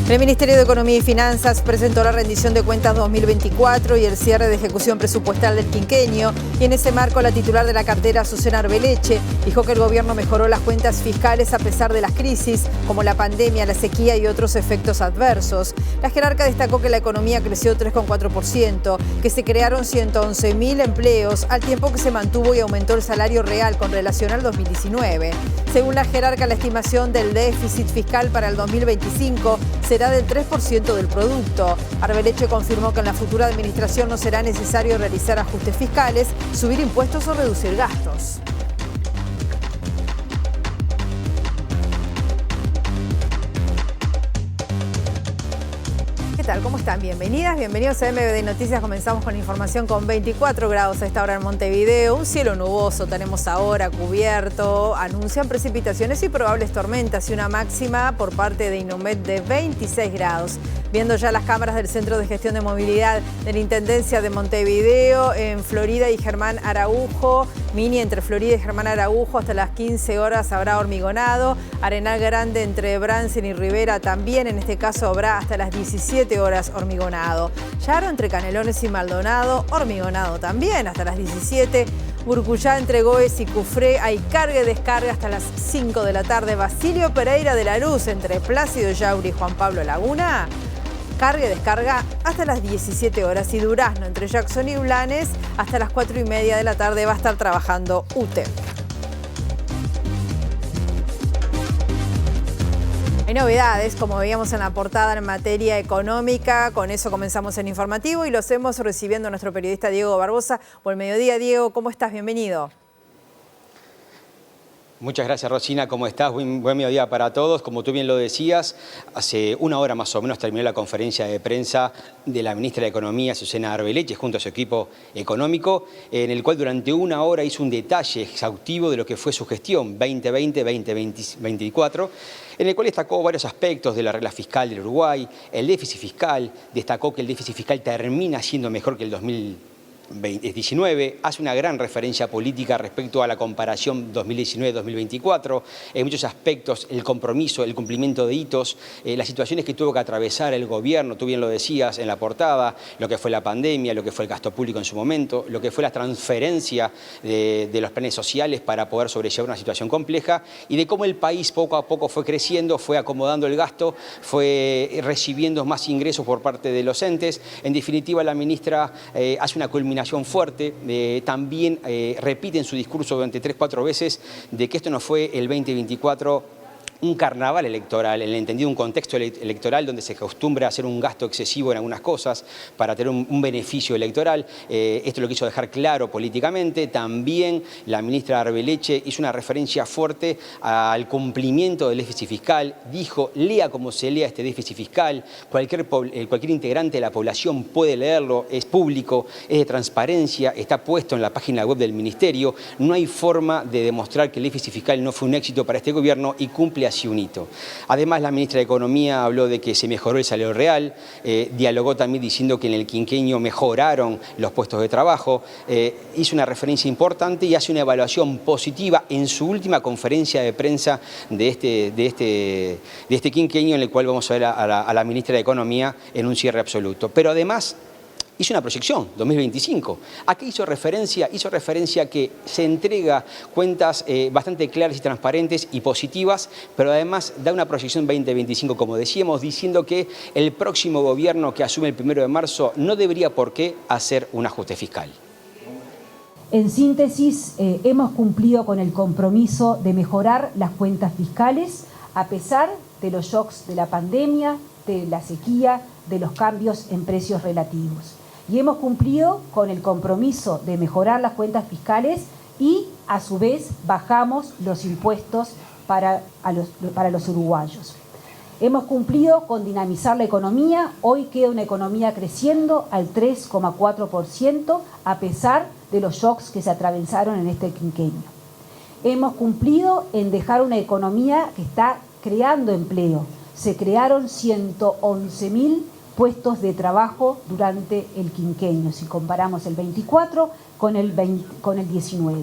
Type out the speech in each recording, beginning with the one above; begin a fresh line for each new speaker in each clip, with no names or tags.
El Ministerio de Economía y Finanzas presentó la rendición de cuentas 2024 y el cierre de ejecución presupuestal del quinquenio. Y en ese marco, la titular de la cartera, Susana Arbeleche, dijo que el gobierno mejoró las cuentas fiscales a pesar de las crisis, como la pandemia, la sequía y otros efectos adversos. La jerarca destacó que la economía creció 3,4%, que se crearon 111.000 empleos, al tiempo que se mantuvo y aumentó el salario real con relación al 2019. Según la jerarca, la estimación del déficit fiscal para el 2025 será del 3% del producto. Arbeleche confirmó que en la futura administración no será necesario realizar ajustes fiscales, subir impuestos o reducir gastos. ¿Qué tal? ¿Cómo están? Bienvenidas, bienvenidos a MBD Noticias. Comenzamos con información con 24 grados a esta hora en Montevideo. Un cielo nuboso tenemos ahora, cubierto. Anuncian precipitaciones y probables tormentas y una máxima por parte de Inumet de 26 grados. Viendo ya las cámaras del Centro de Gestión de Movilidad de la Intendencia de Montevideo, en Florida y Germán Araujo, Mini entre Florida y Germán Araujo, hasta las 15 horas habrá hormigonado. Arenal Grande entre Bransen y Rivera también, en este caso habrá hasta las 17 horas hormigonado. Yaro entre Canelones y Maldonado, hormigonado también hasta las 17. Burcuyá entre Goes y Cufré hay carga y descarga hasta las 5 de la tarde. Basilio Pereira de la Luz entre Plácido Yauri y Juan Pablo Laguna, carga y descarga hasta las 17 horas. Y Durazno entre Jackson y Blanes hasta las 4:30 de la tarde va a estar trabajando UTE. Hay novedades, como veíamos en la portada, en materia económica. Con eso comenzamos el informativo y lo hacemos recibiendo a nuestro periodista Diego Barbosa. Buen mediodía, Diego. ¿Cómo estás? Bienvenido.
Muchas gracias, Rosina. ¿Cómo estás? Buen mediodía para todos. Como tú bien lo decías, hace una hora más o menos terminó la conferencia de prensa de la ministra de Economía, Susana Arbeleche, junto a su equipo económico, en el cual durante una hora hizo un detalle exhaustivo de lo que fue su gestión 2020-2024, en el cual destacó varios aspectos de la regla fiscal del Uruguay, el déficit fiscal, destacó que el déficit fiscal termina siendo mejor que el 2019, hace una gran referencia política respecto a la comparación 2019-2024, en muchos aspectos el compromiso, el cumplimiento de hitos, las situaciones que tuvo que atravesar el gobierno, tú bien lo decías en la portada, lo que fue la pandemia, lo que fue el gasto público en su momento, lo que fue la transferencia de los planes sociales para poder sobrellevar una situación compleja y de cómo el país poco a poco fue creciendo, fue acomodando el gasto, fue recibiendo más ingresos por parte de los entes. En definitiva, la ministra hace una culminación fuerte, también repite en su discurso durante 3-4 veces de que esto no fue el 2024 un carnaval electoral, en el entendido un contexto electoral donde se acostumbra a hacer un gasto excesivo en algunas cosas para tener un beneficio electoral. Esto lo quiso dejar claro políticamente. También la ministra Arbeleche hizo una referencia fuerte al cumplimiento del déficit fiscal. Dijo, lea como se lea este déficit fiscal, cualquier integrante de la población puede leerlo, es público, es de transparencia, está puesto en la página web del ministerio. No hay forma de demostrar que el déficit fiscal no fue un éxito para este gobierno y cumple así un hito. Además, la ministra de Economía habló de que se mejoró el salario real, dialogó también diciendo que en el quinquenio mejoraron los puestos de trabajo, hizo una referencia importante y hace una evaluación positiva en su última conferencia de prensa de este quinquenio, en el cual vamos a ver a la ministra de Economía en un cierre absoluto. Pero además hizo una proyección, 2025. ¿A qué hizo referencia? Hizo referencia a que se entrega cuentas bastante claras y transparentes y positivas, pero además da una proyección 2025, como decíamos, diciendo que el próximo gobierno que asume el 1 de marzo no debería por qué hacer un ajuste fiscal.
En síntesis, hemos cumplido con el compromiso de mejorar las cuentas fiscales a pesar de los shocks de la pandemia, de la sequía, de los cambios en precios relativos. Y hemos cumplido con el compromiso de mejorar las cuentas fiscales y, a su vez, bajamos los impuestos para los uruguayos. Hemos cumplido con dinamizar la economía. Hoy queda una economía creciendo al 3,4% a pesar de los shocks que se atravesaron en este quinquenio. Hemos cumplido en dejar una economía que está creando empleo. Se crearon 111.000 puestos de trabajo durante el quinquenio, si comparamos el 24 con el 19.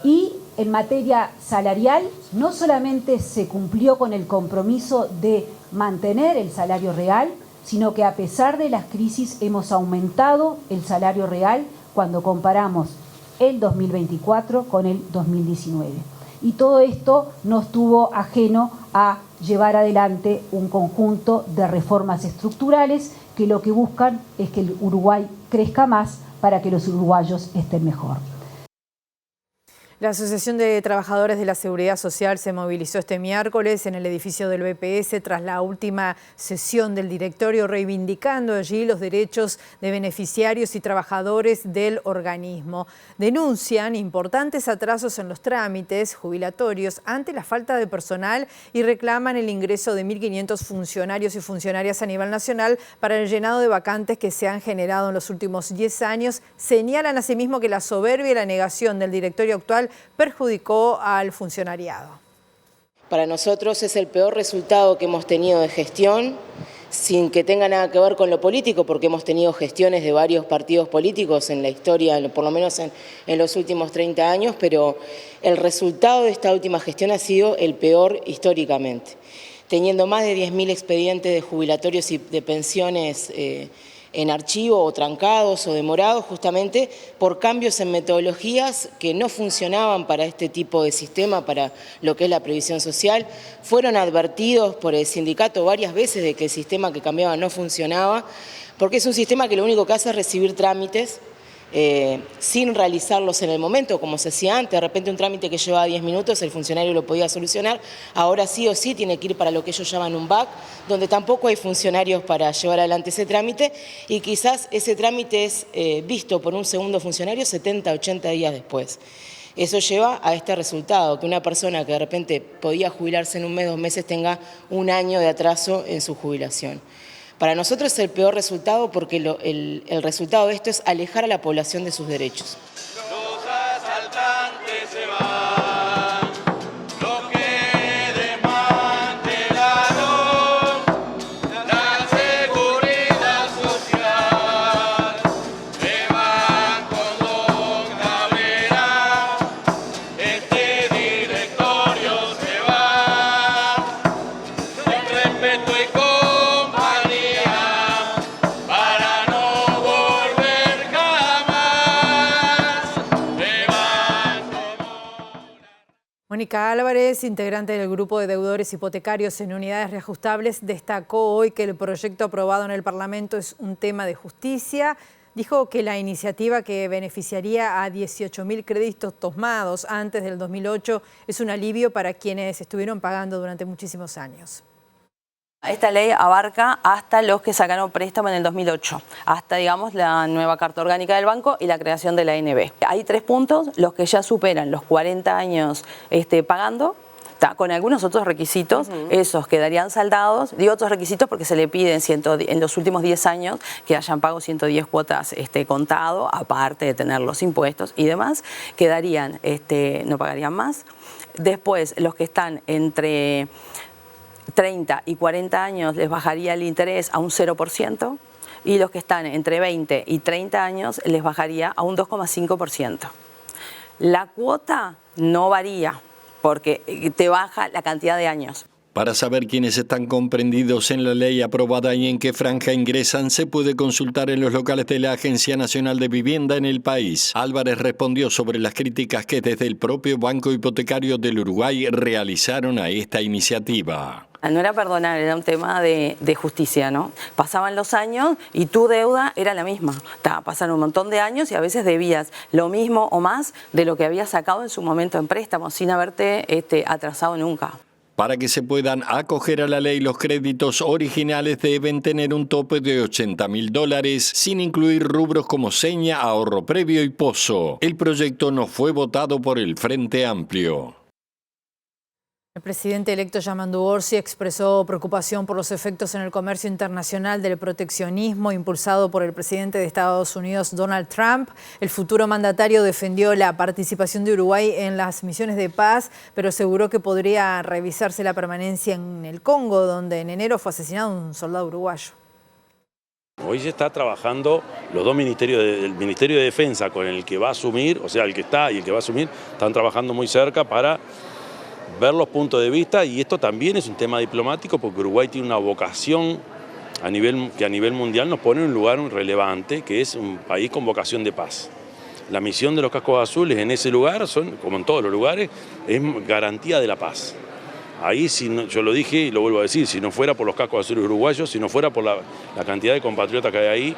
Y en materia salarial, no solamente se cumplió con el compromiso de mantener el salario real, sino que a pesar de las crisis hemos aumentado el salario real cuando comparamos el 2024 con el 2019. Y todo esto no estuvo ajeno a llevar adelante un conjunto de reformas estructurales que lo que buscan es que el Uruguay crezca más para que los uruguayos estén mejor.
La Asociación de Trabajadores de la Seguridad Social se movilizó este miércoles en el edificio del BPS tras la última sesión del directorio, reivindicando allí los derechos de beneficiarios y trabajadores del organismo. Denuncian importantes atrasos en los trámites jubilatorios ante la falta de personal y reclaman el ingreso de 1.500 funcionarios y funcionarias a nivel nacional para el llenado de vacantes que se han generado en los últimos 10 años. Señalan asimismo que la soberbia y la negación del directorio actual perjudicó al funcionariado.
Para nosotros es el peor resultado que hemos tenido de gestión, sin que tenga nada que ver con lo político, porque hemos tenido gestiones de varios partidos políticos en la historia, por lo menos en los últimos 30 años, pero el resultado de esta última gestión ha sido el peor históricamente. Teniendo más de 10.000 expedientes de jubilatorios y de pensiones en archivo o trancados o demorados justamente por cambios en metodologías que no funcionaban para este tipo de sistema, para lo que es la previsión social. Fueron advertidos por el sindicato varias veces de que el sistema que cambiaba no funcionaba, porque es un sistema que lo único que hace es recibir trámites sin realizarlos en el momento, como se hacía antes. De repente un trámite que llevaba 10 minutos, el funcionario lo podía solucionar. Ahora sí o sí tiene que ir para lo que ellos llaman un back, donde tampoco hay funcionarios para llevar adelante ese trámite, y quizás ese trámite es visto por un segundo funcionario 70, 80 días después. Eso lleva a este resultado, que una persona que de repente podía jubilarse en un mes, 2 meses, tenga un año de atraso en su jubilación. Para nosotros es el peor resultado porque el resultado de esto es alejar a la población de sus derechos.
Los asaltantes se van, los que desmantelaron la seguridad social. Se van con Don Cabrera, este directorio se va, con respeto y
Mónica Álvarez, integrante del grupo de deudores hipotecarios en unidades reajustables, destacó hoy que el proyecto aprobado en el Parlamento es un tema de justicia. Dijo que la iniciativa, que beneficiaría a 18.000 créditos tomados antes del 2008, es un alivio para quienes estuvieron pagando durante muchísimos años.
Esta ley abarca hasta los que sacaron préstamo en el 2008, hasta, digamos, la nueva Carta Orgánica del Banco y la creación de la ANB. Hay 3 puntos: los que ya superan los 40 años pagando, con algunos otros requisitos, esos quedarían saldados. Digo otros requisitos porque se le piden en los últimos 10 años que hayan pagado 110 cuotas contado, aparte de tener los impuestos y demás, quedarían, no pagarían más. Después, los que están entre 30 y 40 años les bajaría el interés a un 0%, y los que están entre 20 y 30 años les bajaría a un 2,5%. La cuota no varía porque te baja la cantidad de años.
Para saber quiénes están comprendidos en la ley aprobada y en qué franja ingresan, se puede consultar en los locales de la Agencia Nacional de Vivienda en el país. Álvarez respondió sobre las críticas que desde el propio Banco Hipotecario del Uruguay realizaron a esta iniciativa.
No era perdonar, era un tema de justicia, ¿no? Pasaban los años y tu deuda era la misma. Pasaron un montón de años y a veces debías lo mismo o más de lo que habías sacado en su momento en préstamo, sin haberte atrasado nunca.
Para que se puedan acoger a la ley, los créditos originales deben tener un tope de $80.000, sin incluir rubros como seña, ahorro previo y pozo. El proyecto no fue votado por el Frente Amplio.
El presidente electo Yamandu Orsi expresó preocupación por los efectos en el comercio internacional del proteccionismo impulsado por el presidente de Estados Unidos, Donald Trump. El futuro mandatario defendió la participación de Uruguay en las misiones de paz, pero aseguró que podría revisarse la permanencia en el Congo, donde en enero fue asesinado un soldado uruguayo.
Hoy se está trabajando los dos ministerios, el Ministerio de Defensa con el que va a asumir, o sea, el que está y el que va a asumir, están trabajando muy cerca para ver los puntos de vista, y esto también es un tema diplomático porque Uruguay tiene una vocación que a nivel mundial nos pone en un lugar relevante, que es un país con vocación de paz. La misión de los cascos azules en ese lugar, como en todos los lugares, es garantía de la paz. Ahí, yo lo dije y lo vuelvo a decir, si no fuera por los cascos azules uruguayos, si no fuera por la cantidad de compatriotas que hay ahí,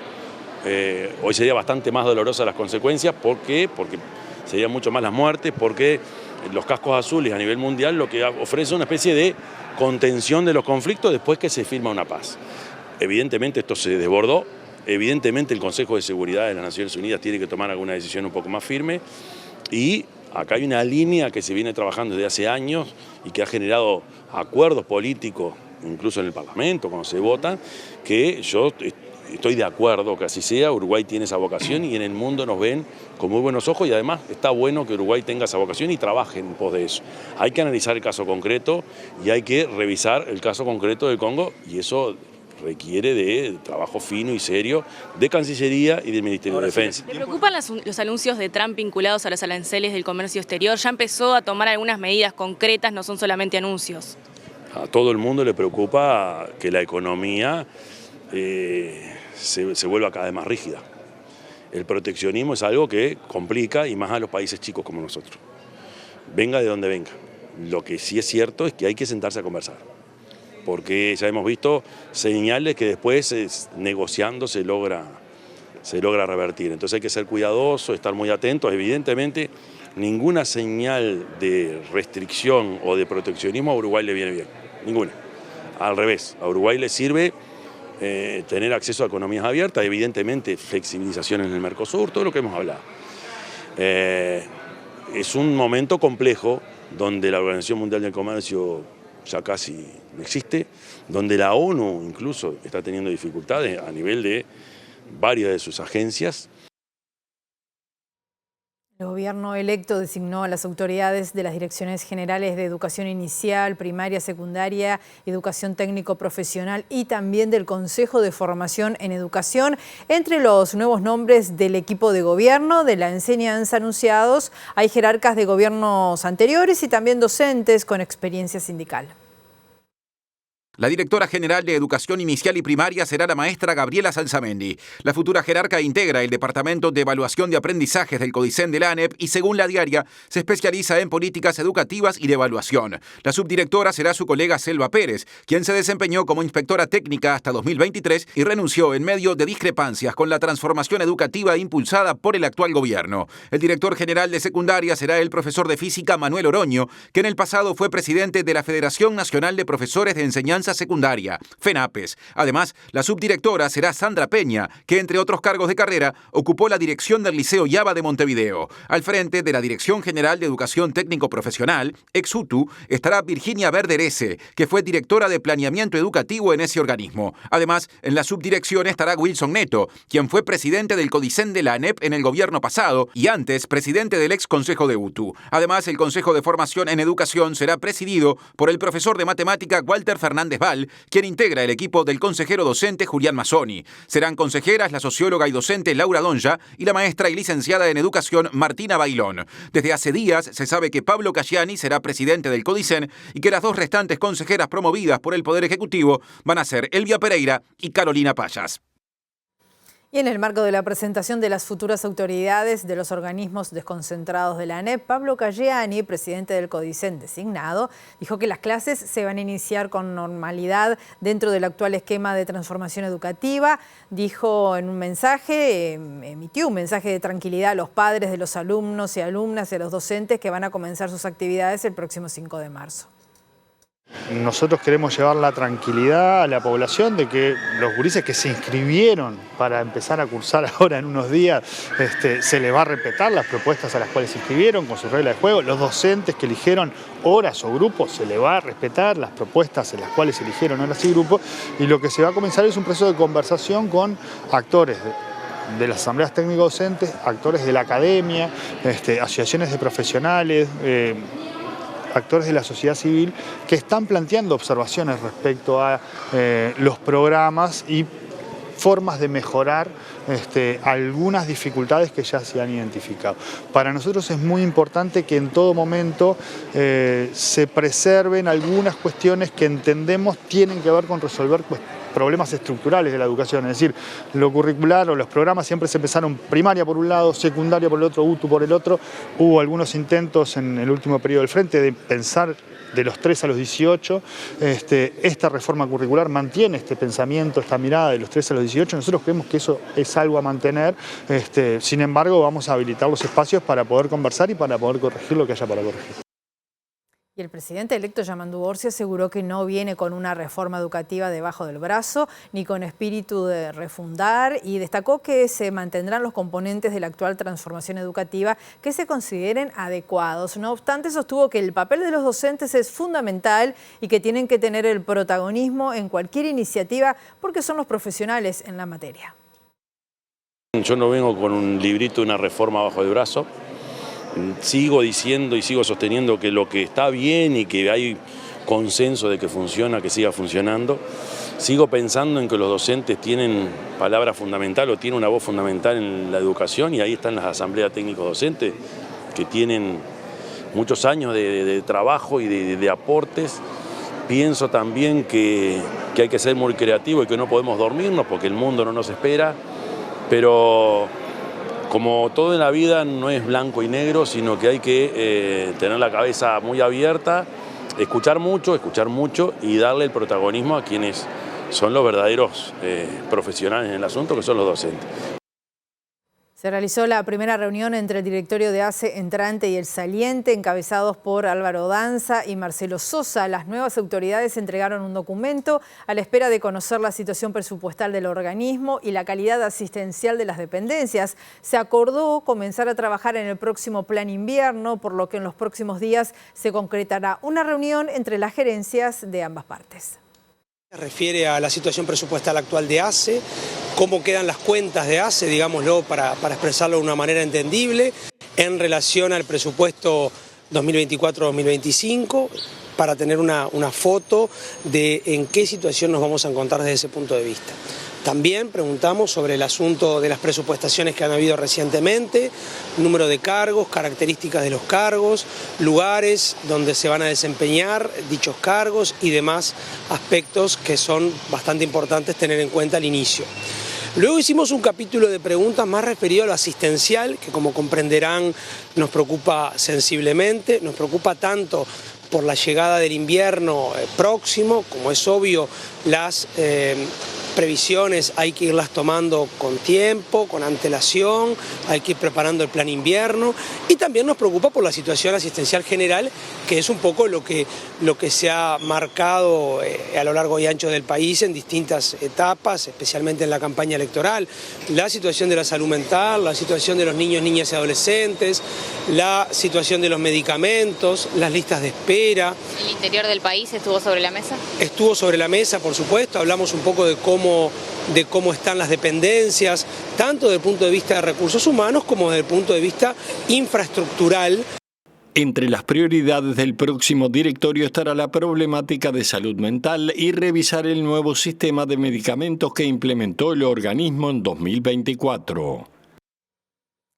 hoy sería bastante más dolorosa las consecuencias. ¿Por qué? Porque serían mucho más las muertes, porque los cascos azules a nivel mundial lo que ofrece es una especie de contención de los conflictos después que se firma una paz. Evidentemente esto se desbordó, evidentemente el Consejo de Seguridad de las Naciones Unidas tiene que tomar alguna decisión un poco más firme, y acá hay una línea que se viene trabajando desde hace años y que ha generado acuerdos políticos, incluso en el Parlamento, cuando se vota, que yo estoy de acuerdo que así sea. Uruguay tiene esa vocación y en el mundo nos ven con muy buenos ojos, y además está bueno que Uruguay tenga esa vocación y trabaje en pos de eso. Hay que analizar el caso concreto y hay que revisar el caso concreto del Congo, y eso requiere de trabajo fino y serio de Cancillería y del Ministerio de Defensa.
¿Le preocupan los anuncios de Trump vinculados a los aranceles del comercio exterior? Ya empezó a tomar algunas medidas concretas, no son solamente anuncios.
A todo el mundo le preocupa que la economía se vuelva cada vez más rígida. El proteccionismo es algo que complica, y más a los países chicos como nosotros. Venga de donde venga. Lo que sí es cierto es que hay que sentarse a conversar, porque ya hemos visto señales que después negociando se logra revertir. Entonces hay que ser cuidadosos, estar muy atentos. Evidentemente, ninguna señal de restricción o de proteccionismo a Uruguay le viene bien, ninguna. Al revés, a Uruguay le sirve tener acceso a economías abiertas, evidentemente flexibilización en el Mercosur, todo lo que hemos hablado. Es un momento complejo donde la Organización Mundial del Comercio ya casi no existe, donde la ONU incluso está teniendo dificultades a nivel de varias de sus agencias.
El gobierno electo designó a las autoridades de las Direcciones Generales de Educación Inicial, Primaria, Secundaria, Educación Técnico-Profesional y también del Consejo de Formación en Educación. Entre los nuevos nombres del equipo de gobierno de la enseñanza anunciados hay jerarcas de gobiernos anteriores y también docentes con experiencia sindical.
La directora general de Educación Inicial y Primaria será la maestra Gabriela Salsamendi. La futura jerarca integra el Departamento de Evaluación de Aprendizajes del CODICEN de la ANEP y, según la diaria, se especializa en políticas educativas y de evaluación. La subdirectora será su colega Selva Pérez, quien se desempeñó como inspectora técnica hasta 2023 y renunció en medio de discrepancias con la transformación educativa impulsada por el actual gobierno. El director general de secundaria será el profesor de física Manuel Oroño, que en el pasado fue presidente de la Federación Nacional de Profesores de Enseñanza Secundaria, FENAPES. Además, la subdirectora será Sandra Peña, que entre otros cargos de carrera ocupó la dirección del Liceo Yaba de Montevideo. Al frente de la Dirección General de Educación Técnico Profesional, ex-UTU, estará Virginia Verderese, que fue directora de Planeamiento Educativo en ese organismo. Además, en la subdirección estará Wilson Neto, quien fue presidente del CODICEN de la ANEP en el gobierno pasado y antes presidente del ex Consejo de UTU. Además, el Consejo de Formación en Educación será presidido por el profesor de matemática Walter Fernández Val, quien integra el equipo del consejero docente Julián Mazzoni. Serán consejeras la socióloga y docente Laura Donja y la maestra y licenciada en educación Martina Bailón. Desde hace días se sabe que Pablo Cayani será presidente del CODICEN y que las dos restantes consejeras promovidas por el Poder Ejecutivo van a ser Elvia Pereira y Carolina Payas.
Y en el marco de la presentación de las futuras autoridades de los organismos desconcentrados de la ANEP, Pablo Cayani, presidente del CODICEN designado, dijo que las clases se van a iniciar con normalidad dentro del actual esquema de transformación educativa. Dijo en un mensaje, emitió un mensaje de tranquilidad a los padres de los alumnos y alumnas y a los docentes que van a comenzar sus actividades el próximo 5 de marzo.
Nosotros queremos llevar la tranquilidad a la población de que los gurises que se inscribieron para empezar a cursar ahora en unos días, se les va a respetar las propuestas a las cuales se inscribieron con sus reglas de juego. Los docentes que eligieron horas o grupos, se les va a respetar las propuestas en las cuales se eligieron horas y grupos. Y lo que se va a comenzar es un proceso de conversación con actores de las asambleas técnico-docentes, actores de la academia, asociaciones de profesionales, actores de la sociedad civil que están planteando observaciones respecto a los programas y formas de mejorar algunas dificultades que ya se han identificado. Para nosotros es muy importante que en todo momento se preserven algunas cuestiones que entendemos tienen que ver con resolver problemas estructurales de la educación, es decir, lo curricular o los programas siempre se empezaron primaria por un lado, secundaria por el otro, UTU por el otro. Hubo algunos intentos en el último periodo del Frente de pensar de los 3 a los 18. Esta reforma curricular mantiene este pensamiento, esta mirada de los 3 a los 18. Nosotros creemos que eso es algo a mantener. Sin embargo, vamos a habilitar los espacios para poder conversar y para poder corregir lo que haya para corregir.
Y el presidente electo Yamandu Orsi aseguró que no viene con una reforma educativa debajo del brazo ni con espíritu de refundar, y destacó que se mantendrán los componentes de la actual transformación educativa que se consideren adecuados. No obstante, sostuvo que el papel de los docentes es fundamental y que tienen que tener el protagonismo en cualquier iniciativa porque son los profesionales en la materia.
Yo no vengo con un librito, una reforma bajo el brazo. Sigo diciendo y sigo sosteniendo que lo que está bien y que hay consenso de que funciona, que siga funcionando. Sigo pensando en que los docentes tienen palabra fundamental o tienen una voz fundamental en la educación, y ahí están las asambleas técnicos docentes que tienen muchos años de trabajo y de aportes. Pienso también que hay que ser muy creativos y que no podemos dormirnos porque el mundo no nos espera, pero como todo en la vida no es blanco y negro, sino que hay que tener la cabeza muy abierta, escuchar mucho y darle el protagonismo a quienes son los verdaderos profesionales en el asunto, que son los docentes.
Se realizó la primera reunión entre el directorio de ACE entrante y el saliente, encabezados por Álvaro Danza y Marcelo Sosa. Las nuevas autoridades entregaron un documento a la espera de conocer la situación presupuestal del organismo y la calidad asistencial de las dependencias. Se acordó comenzar a trabajar en el próximo plan invierno, por lo que en los próximos días se concretará una reunión entre las gerencias de ambas partes.
Se refiere a la situación presupuestal actual de ACE, cómo quedan las cuentas de ACE, digámoslo para expresarlo de una manera entendible, en relación al presupuesto 2024-2025, para tener una foto de en qué situación nos vamos a encontrar desde ese punto de vista. También preguntamos sobre el asunto de las presupuestaciones que han habido recientemente, número de cargos, características de los cargos, lugares donde se van a desempeñar dichos cargos y demás aspectos que son bastante importantes tener en cuenta al inicio. Luego hicimos un capítulo de preguntas más referido a lo asistencial, que como comprenderán nos preocupa sensiblemente, nos preocupa tanto por la llegada del invierno próximo, como es obvio, las previsiones hay que irlas tomando con tiempo, con antelación, hay que ir preparando el plan invierno, y también nos preocupa por la situación asistencial general, que es un poco lo que se ha marcado a lo largo y ancho del país en distintas etapas, especialmente en la campaña electoral. La situación de la salud mental, la situación de los niños, niñas y adolescentes, la situación de los medicamentos, las listas de espera.
¿El interior del país estuvo sobre la mesa?
Estuvo sobre la mesa, por supuesto, hablamos un poco de cómo están las dependencias, tanto desde el punto de vista de recursos humanos como desde el punto de vista infraestructural.
Entre las prioridades del próximo directorio estará la problemática de salud mental y revisar el nuevo sistema de medicamentos que implementó el organismo en 2024.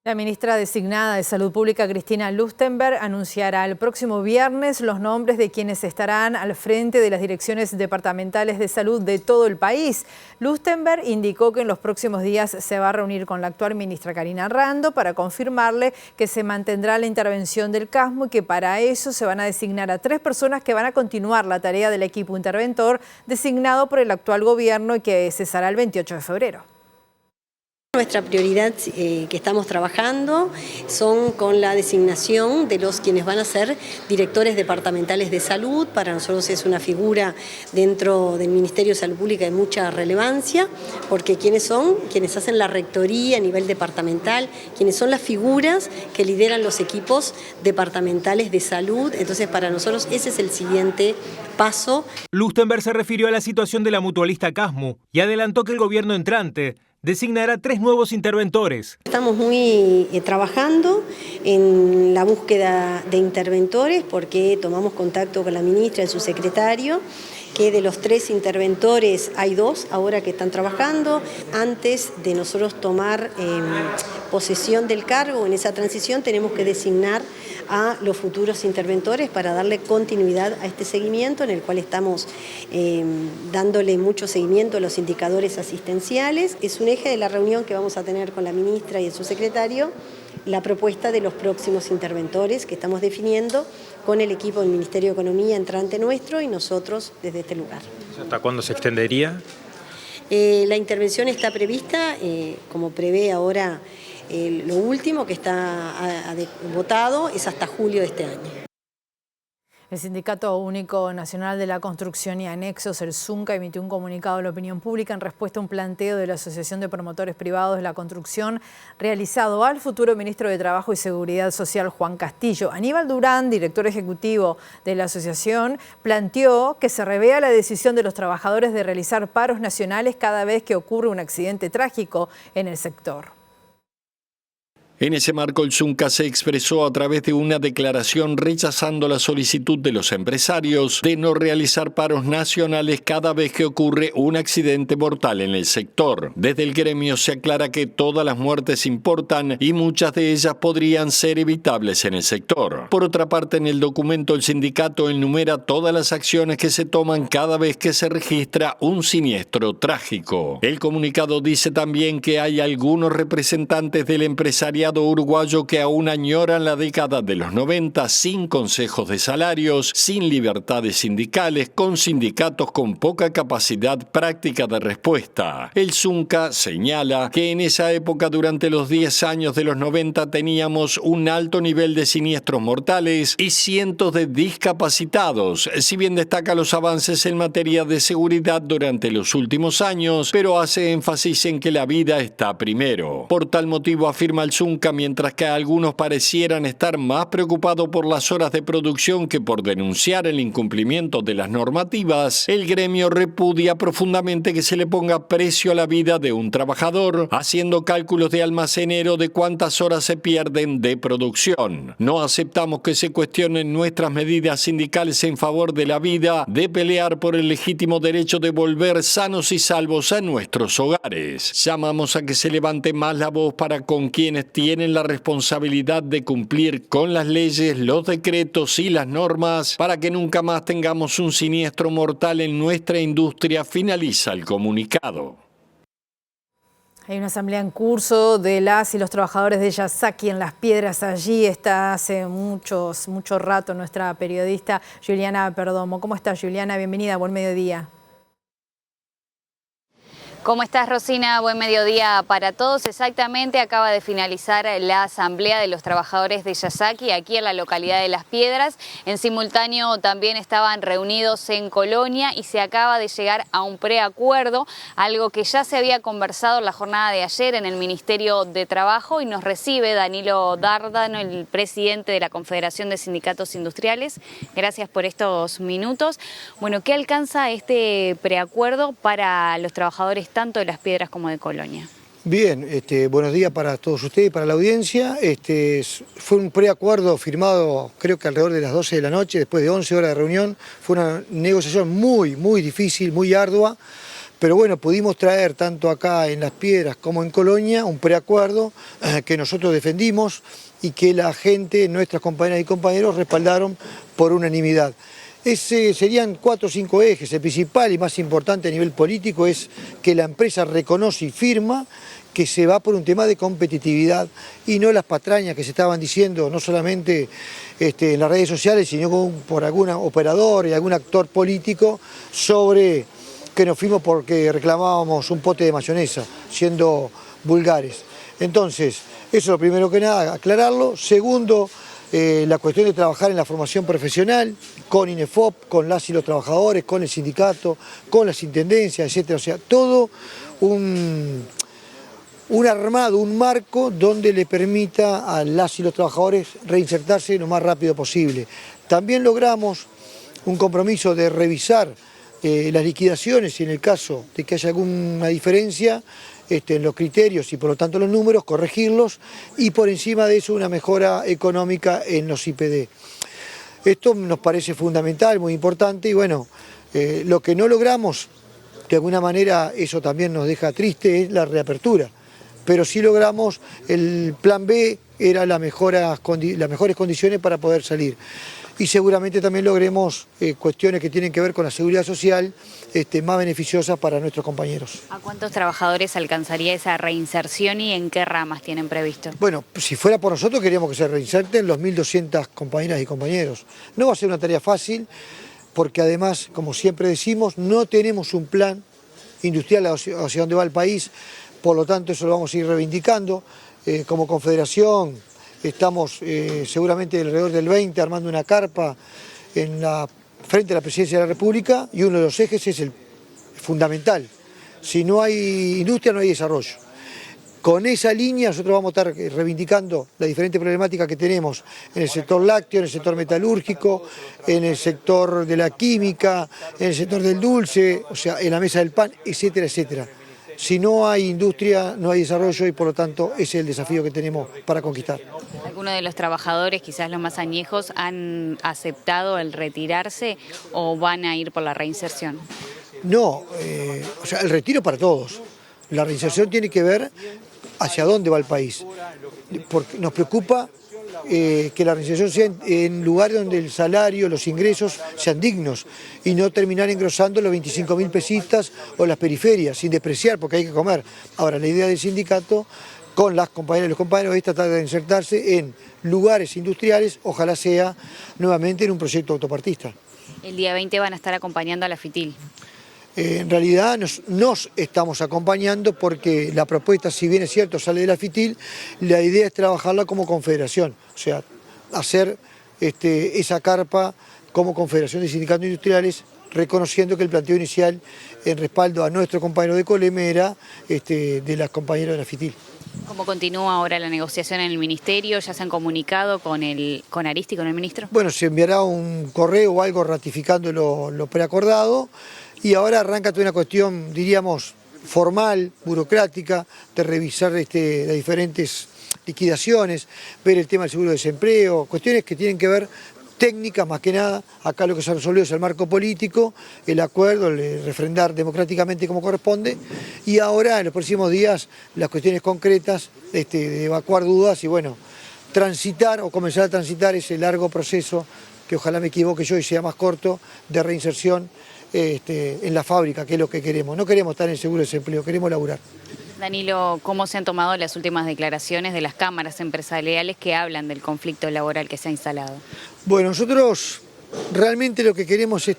La ministra designada de Salud Pública, Cristina Lustenberg, anunciará el próximo viernes los nombres de quienes estarán al frente de las direcciones departamentales de salud de todo el país. Lustenberg indicó que en los próximos días se va a reunir con la actual ministra Karina Rando para confirmarle que se mantendrá la intervención del CASMO y que para eso se van a designar a 3 personas que van a continuar la tarea del equipo interventor designado por el actual gobierno y que cesará el 28 de febrero.
Nuestra prioridad que estamos trabajando son con la designación de quienes van a ser directores departamentales de salud. Para nosotros es una figura dentro del Ministerio de Salud Pública de mucha relevancia, porque quienes hacen la rectoría a nivel departamental, quienes son las figuras que lideran los equipos departamentales de salud. Entonces para nosotros ese es el siguiente paso.
Lustenberg se refirió a la situación de la mutualista CASMU y adelantó que el gobierno entrante designará 3 nuevos interventores.
Estamos trabajando en la búsqueda de interventores porque tomamos contacto con la ministra y su secretario que de los 3 interventores hay 2 ahora que están trabajando. Antes de nosotros tomar posesión del cargo, en esa transición tenemos que designar a los futuros interventores para darle continuidad a este seguimiento, en el cual estamos dándole mucho seguimiento a los indicadores asistenciales. Es un eje de la reunión que vamos a tener con la ministra y el subsecretario, la propuesta de los próximos interventores que estamos definiendo con el equipo del Ministerio de Economía entrante nuestro y nosotros desde este lugar.
¿Hasta cuándo se extendería?
La intervención está prevista, como prevé ahora lo último que está votado, es hasta julio de este año.
El Sindicato Único Nacional de la Construcción y Anexos, el SUNCA, emitió un comunicado a la opinión pública en respuesta a un planteo de la Asociación de Promotores Privados de la Construcción realizado al futuro ministro de Trabajo y Seguridad Social, Juan Castillo. Aníbal Durán, director ejecutivo de la asociación, planteó que se revea la decisión de los trabajadores de realizar paros nacionales cada vez que ocurre un accidente trágico en el sector.
En ese marco, el SUNCA se expresó a través de una declaración rechazando la solicitud de los empresarios de no realizar paros nacionales cada vez que ocurre un accidente mortal en el sector. Desde el gremio se aclara que todas las muertes importan y muchas de ellas podrían ser evitables en el sector. Por otra parte, en el documento el sindicato enumera todas las acciones que se toman cada vez que se registra un siniestro trágico. El comunicado dice también que hay algunos representantes del empresariado uruguayo que aún añoran la década de los 90 sin consejos de salarios, sin libertades sindicales, con sindicatos con poca capacidad práctica de respuesta. El SUNCA señala que en esa época, durante los 10 años de los 90, teníamos un alto nivel de siniestros mortales y cientos de discapacitados, si bien destaca los avances en materia de seguridad durante los últimos años, pero hace énfasis en que la vida está primero. Por tal motivo, afirma el SUNCA, mientras que algunos parecieran estar más preocupados por las horas de producción que por denunciar el incumplimiento de las normativas, el gremio repudia profundamente que se le ponga precio a la vida de un trabajador, haciendo cálculos de almacenero de cuántas horas se pierden de producción. No aceptamos que se cuestionen nuestras medidas sindicales en favor de la vida, de pelear por el legítimo derecho de volver sanos y salvos a nuestros hogares. Llamamos a que se levante más la voz para con quienes tienen la responsabilidad de cumplir con las leyes, los decretos y las normas para que nunca más tengamos un siniestro mortal en nuestra industria, finaliza el comunicado.
Hay una asamblea en curso de las y los trabajadores de Yasaki en Las Piedras. Allí está hace mucho rato nuestra periodista Juliana Perdomo. ¿Cómo estás, Juliana? Bienvenida, buen mediodía.
¿Cómo estás, Rosina? Buen mediodía para todos. Exactamente, acaba de finalizar la asamblea de los trabajadores de Yasaki aquí en la localidad de Las Piedras. En simultáneo también estaban reunidos en Colonia y se acaba de llegar a un preacuerdo, algo que ya se había conversado en la jornada de ayer en el Ministerio de Trabajo, y nos recibe Danilo Dárdano, el presidente de la Confederación de Sindicatos Industriales. Gracias por estos minutos. Bueno, ¿qué alcanza este preacuerdo para los trabajadores tanto de Las Piedras como de Colonia?
Bien, buenos días para todos ustedes y para la audiencia. Fue un preacuerdo firmado creo que alrededor de las 12 de la noche, después de 11 horas de reunión. Fue una negociación muy difícil, muy ardua, pero bueno, pudimos traer tanto acá en Las Piedras como en Colonia un preacuerdo que nosotros defendimos y que la gente, nuestras compañeras y compañeros, respaldaron por unanimidad. Serían 4 o 5 ejes. El principal y más importante a nivel político es que la empresa reconoce y firma que se va por un tema de competitividad y no las patrañas que se estaban diciendo, no solamente en las redes sociales, sino por algún operador y algún actor político, sobre que nos fuimos porque reclamábamos un pote de mayonesa, siendo vulgares. Entonces, eso es lo primero que nada, aclararlo. Segundo, la cuestión de trabajar en la formación profesional, con INEFOP, con las y los trabajadores, con el sindicato, con las intendencias, etcétera. O sea, todo un armado, un marco donde le permita a las y los trabajadores reinsertarse lo más rápido posible. También logramos un compromiso de revisar las liquidaciones y en el caso de que haya alguna diferencia en los criterios y por lo tanto los números, corregirlos, y por encima de eso una mejora económica en los IPD. Esto nos parece fundamental, muy importante, y bueno, Lo que no logramos, de alguna manera eso también nos deja triste, es la reapertura. Pero sí logramos, el plan B era las mejores condiciones para poder salir. Y seguramente también logremos cuestiones que tienen que ver con la seguridad social más beneficiosas para nuestros compañeros.
¿A cuántos trabajadores alcanzaría esa reinserción y en qué ramas tienen previsto?
Bueno, si fuera por nosotros queríamos que se reinserten los 1.200 compañeras y compañeros. No va a ser una tarea fácil porque además, como siempre decimos, no tenemos un plan industrial hacia dónde va el país, por lo tanto eso lo vamos a ir reivindicando. Como confederación estamos seguramente alrededor del 20 armando una carpa frente a la Presidencia de la República y uno de los ejes es el fundamental. Si no hay industria no hay desarrollo. Con esa línea nosotros vamos a estar reivindicando las diferentes problemáticas que tenemos en el sector lácteo, en el sector metalúrgico, en el sector de la química, en el sector del dulce, o sea, en la mesa del pan, etcétera, etcétera. Si no hay industria, no hay desarrollo y por lo tanto ese es el desafío que tenemos para conquistar.
¿Algunos de los trabajadores, quizás los más añejos, han aceptado el retirarse o van a ir por la reinserción?
No, o sea, el retiro para todos. La reinserción tiene que ver hacia dónde va el país. Porque nos preocupa que la reinserción sea en lugares donde el salario, los ingresos sean dignos y no terminar engrosando los 25.000 pesistas o las periferias, sin despreciar porque hay que comer. Ahora, la idea del sindicato con las compañeras y los compañeros es tratar de insertarse en lugares industriales, ojalá sea nuevamente en un proyecto autopartista.
El día 20 van a estar acompañando a la FITIL.
En realidad nos estamos acompañando porque la propuesta, si bien es cierto, sale de la FITIL, la idea es trabajarla como confederación, o sea, hacer esa carpa como confederación de sindicatos industriales, reconociendo que el planteo inicial en respaldo a nuestro compañero de Coleme era de las compañeras de la FITIL.
¿Cómo continúa ahora la negociación en el Ministerio? ¿Ya se han comunicado con Aristi, con el ministro?
Bueno, se enviará un correo o algo ratificando lo preacordado. Y ahora arranca toda una cuestión, diríamos, formal, burocrática, de revisar las diferentes liquidaciones, ver el tema del seguro de desempleo, cuestiones que tienen que ver técnicas más que nada. Acá lo que se resolvió es el marco político, el acuerdo, el refrendar democráticamente como corresponde, y ahora en los próximos días las cuestiones concretas de evacuar dudas y bueno, transitar o comenzar a transitar ese largo proceso, que ojalá me equivoque yo y sea más corto, de reinserción en la fábrica, que es lo que queremos. No queremos estar en el seguro de desempleo, queremos laburar.
Danilo, ¿cómo se han tomado las últimas declaraciones de las cámaras empresariales que hablan del conflicto laboral que se ha instalado?
Bueno, nosotros realmente lo que queremos es,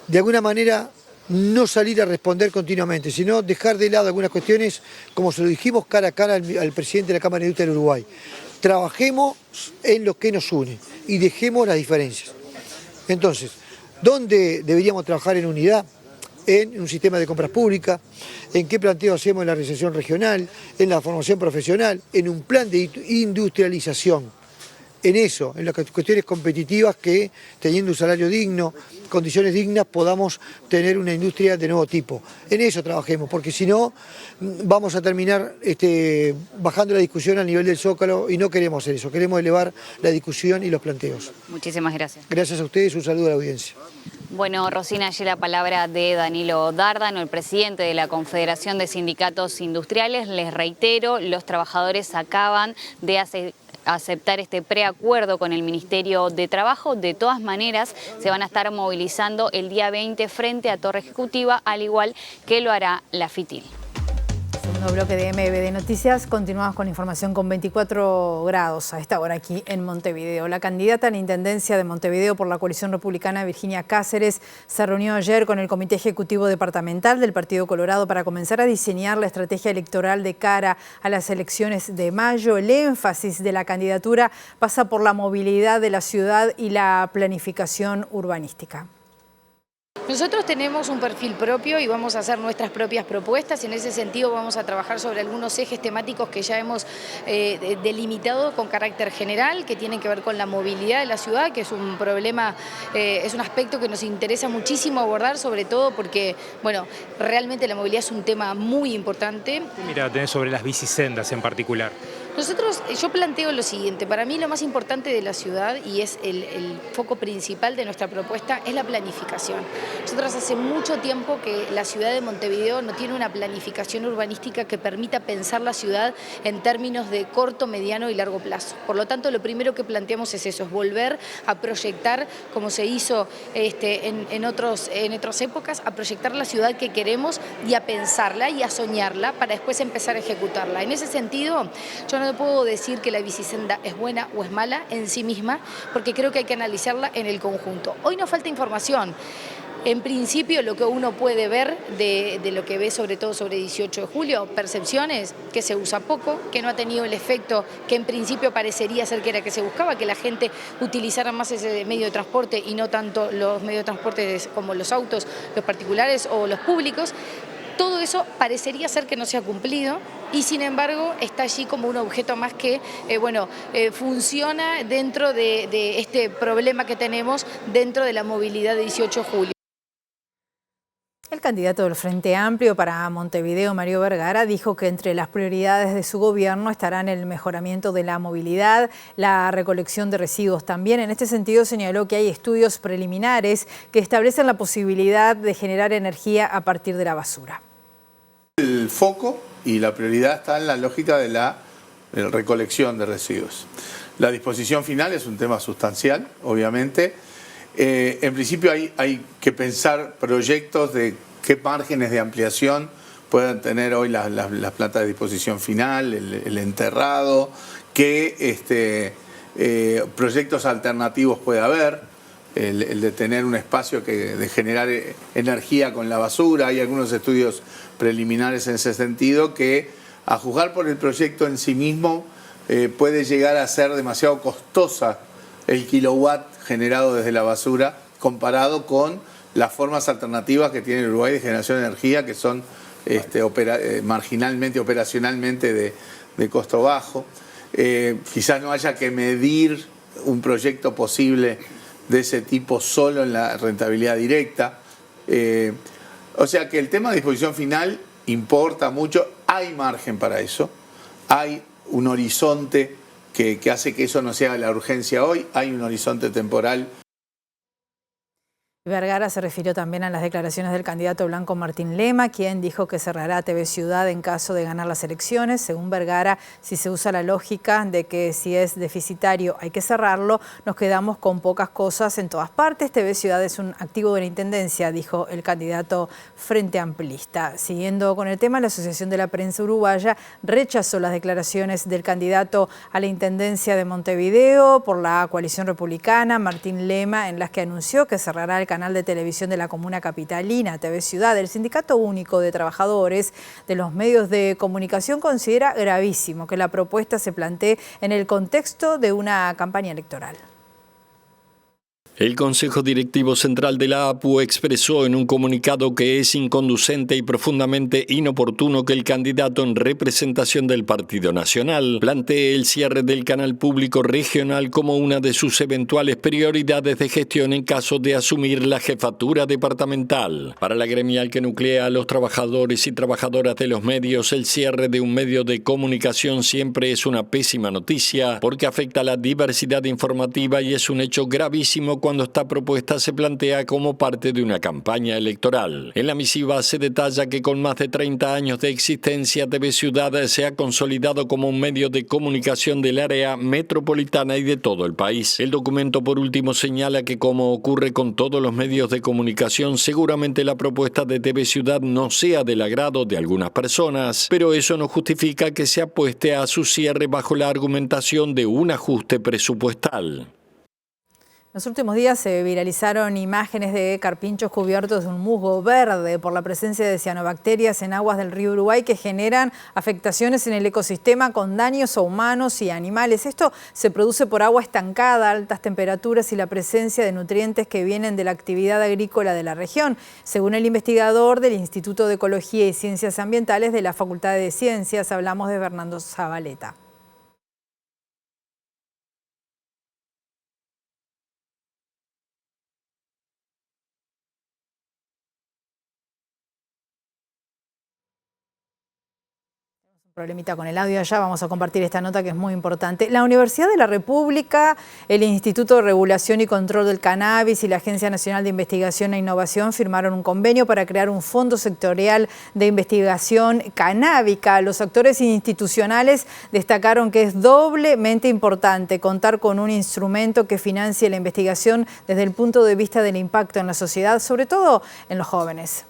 de alguna manera, no salir a responder continuamente, sino dejar de lado algunas cuestiones, como se lo dijimos cara a cara al presidente de la Cámara de Industria del Uruguay. Trabajemos en lo que nos une y dejemos las diferencias. Entonces, ¿dónde deberíamos trabajar en unidad? En un sistema de compras públicas, en qué planteo hacemos en la reinserción regional, en la formación profesional, en un plan de industrialización. En eso, en las cuestiones competitivas que, teniendo un salario digno, condiciones dignas, podamos tener una industria de nuevo tipo. En eso trabajemos, porque si no, vamos a terminar bajando la discusión al nivel del Zócalo y no queremos hacer eso, queremos elevar la discusión y los planteos.
Muchísimas gracias.
Gracias a ustedes, un saludo a la audiencia.
Bueno, Rosina, allí la palabra de Danilo Dárdano, el presidente de la Confederación de Sindicatos Industriales. Les reitero, los trabajadores acaban de aceptar este preacuerdo con el Ministerio de Trabajo. De todas maneras, se van a estar movilizando el día 20 frente a Torre Ejecutiva, al igual que lo hará la FITIL.
Segundo bloque de MBD Noticias, continuamos con información con 24 grados a esta hora aquí en Montevideo. La candidata a la Intendencia de Montevideo por la coalición republicana, Virginia Cáceres, se reunió ayer con el Comité Ejecutivo Departamental del Partido Colorado para comenzar a diseñar la estrategia electoral de cara a las elecciones de mayo. El énfasis de la candidatura pasa por la movilidad de la ciudad y la planificación urbanística.
Nosotros tenemos un perfil propio y vamos a hacer nuestras propias propuestas. En ese sentido vamos a trabajar sobre algunos ejes temáticos que ya hemos delimitado con carácter general, que tienen que ver con la movilidad de la ciudad, que es un problema, es un aspecto que nos interesa muchísimo abordar, sobre todo porque, bueno, realmente la movilidad es un tema muy importante.
¿Qué mirada tenés sobre las bicisendas en particular?
Yo planteo lo siguiente, para mí lo más importante de la ciudad y es el foco principal de nuestra propuesta es la planificación. Nosotros hace mucho tiempo que la ciudad de Montevideo no tiene una planificación urbanística que permita pensar la ciudad en términos de corto, mediano y largo plazo. Por lo tanto, lo primero que planteamos es eso, es volver a proyectar, como se hizo en otras épocas, a proyectar la ciudad que queremos y a pensarla y a soñarla para después empezar a ejecutarla. En ese sentido, yo no puedo decir que la bicisenda es buena o es mala en sí misma, porque creo que hay que analizarla en el conjunto. Hoy nos falta información. En principio, lo que uno puede ver de lo que ve sobre todo sobre 18 de julio, percepciones, que se usa poco, que no ha tenido el efecto que en principio parecería ser que era que se buscaba, que la gente utilizara más ese medio de transporte y no tanto los medios de transporte como los autos, los particulares o los públicos. Todo eso parecería ser que no se ha cumplido y sin embargo está allí como un objeto más que funciona dentro de este problema que tenemos dentro de la movilidad de 18 de julio.
El candidato del Frente Amplio para Montevideo, Mario Vergara, dijo que entre las prioridades de su gobierno estarán el mejoramiento de la movilidad, la recolección de residuos también. En este sentido señaló que hay estudios preliminares que establecen la posibilidad de generar energía a partir de la basura.
El foco y la prioridad está en la lógica de la recolección de residuos. La disposición final es un tema sustancial, obviamente. En principio hay que pensar proyectos de qué márgenes de ampliación puedan tener hoy las plantas de disposición final, el enterrado, qué proyectos alternativos puede haber, el de tener un espacio de generar energía con la basura. Hay algunos estudios preliminares en ese sentido que, a juzgar por el proyecto en sí mismo, puede llegar a ser demasiado costosa el kilowatt generado desde la basura comparado con las formas alternativas que tiene Uruguay de generación de energía, que son marginalmente, operacionalmente de costo bajo. Quizás no haya que medir un proyecto posible de ese tipo solo en la rentabilidad directa. O sea que el tema de disposición final importa mucho, hay margen para eso, hay un horizonte que hace que eso no sea la urgencia hoy, hay un horizonte temporal.
Vergara se refirió también a las declaraciones del candidato blanco Martín Lema, quien dijo que cerrará TV Ciudad en caso de ganar las elecciones. Según Vergara, si se usa la lógica de que si es deficitario hay que cerrarlo, nos quedamos con pocas cosas en todas partes. TV Ciudad es un activo de la Intendencia, dijo el candidato Frente Amplista. Siguiendo con el tema, la Asociación de la Prensa Uruguaya rechazó las declaraciones del candidato a la Intendencia de Montevideo por la coalición republicana, Martín Lema, en las que anunció que cerrará el canal de televisión de la comuna capitalina, TV Ciudad. El Sindicato Único de Trabajadores de los Medios de Comunicación considera gravísimo que la propuesta se plantee en el contexto de una campaña electoral.
El Consejo Directivo Central de la APU expresó en un comunicado que es inconducente y profundamente inoportuno que el candidato en representación del Partido Nacional plantee el cierre del canal público regional como una de sus eventuales prioridades de gestión en caso de asumir la jefatura departamental. Para la gremial que nuclea a los trabajadores y trabajadoras de los medios, el cierre de un medio de comunicación siempre es una pésima noticia porque afecta a la diversidad informativa y es un hecho gravísimo cuando esta propuesta se plantea como parte de una campaña electoral. En la misiva se detalla que con más de 30 años de existencia, TV Ciudad se ha consolidado como un medio de comunicación del área metropolitana y de todo el país. El documento, por último, señala que, como ocurre con todos los medios de comunicación, seguramente la propuesta de TV Ciudad no sea del agrado de algunas personas, pero eso no justifica que se apueste a su cierre bajo la argumentación de un ajuste presupuestal.
En los últimos días se viralizaron imágenes de carpinchos cubiertos de un musgo verde por la presencia de cianobacterias en aguas del río Uruguay que generan afectaciones en el ecosistema con daños a humanos y animales. Esto se produce por agua estancada, altas temperaturas y la presencia de nutrientes que vienen de la actividad agrícola de la región. Según el investigador del Instituto de Ecología y Ciencias Ambientales de la Facultad de Ciencias, hablamos de Fernando Zabaleta. Problemita con el audio allá, vamos a compartir esta nota que es muy importante. La Universidad de la República, el Instituto de Regulación y Control del Cannabis y la Agencia Nacional de Investigación e Innovación firmaron un convenio para crear un fondo sectorial de investigación canábica. Los actores institucionales destacaron que es doblemente importante contar con un instrumento que financie la investigación desde el punto de vista del impacto en la sociedad, sobre todo en los jóvenes.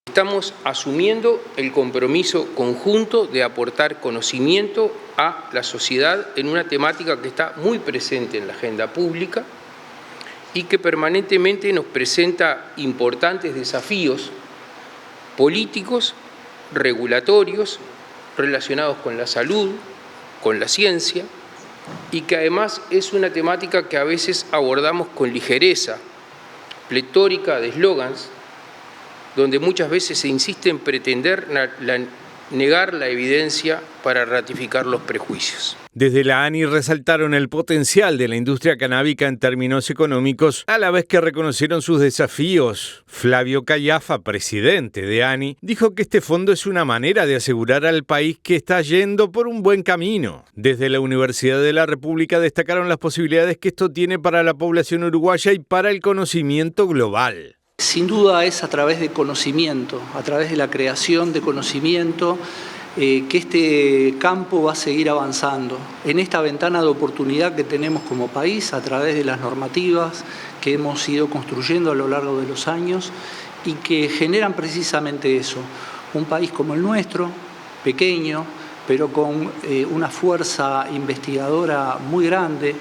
Estamos asumiendo el compromiso conjunto de aportar conocimiento a la sociedad en una temática que está muy presente en la agenda pública y que permanentemente nos presenta importantes desafíos políticos, regulatorios, relacionados con la salud, con la ciencia, y que además es una temática que a veces abordamos con ligereza, pletórica de eslogans, donde muchas veces se insiste en pretender negar la evidencia para ratificar los prejuicios.
Desde la ANI resaltaron el potencial de la industria canábica en términos económicos, a la vez que reconocieron sus desafíos. Flavio Callafa, presidente de ANI, dijo que este fondo es una manera de asegurar al país que está yendo por un buen camino. Desde la Universidad de la República destacaron las posibilidades que esto tiene para la población uruguaya y para el conocimiento global.
Sin duda es a través de conocimiento, a través de la creación de conocimiento, que este campo va a seguir avanzando. En esta ventana de oportunidad que tenemos como país, a través de las normativas que hemos ido construyendo a lo largo de los años y que generan precisamente eso. Un país como el nuestro, pequeño, pero con una fuerza investigadora muy grande,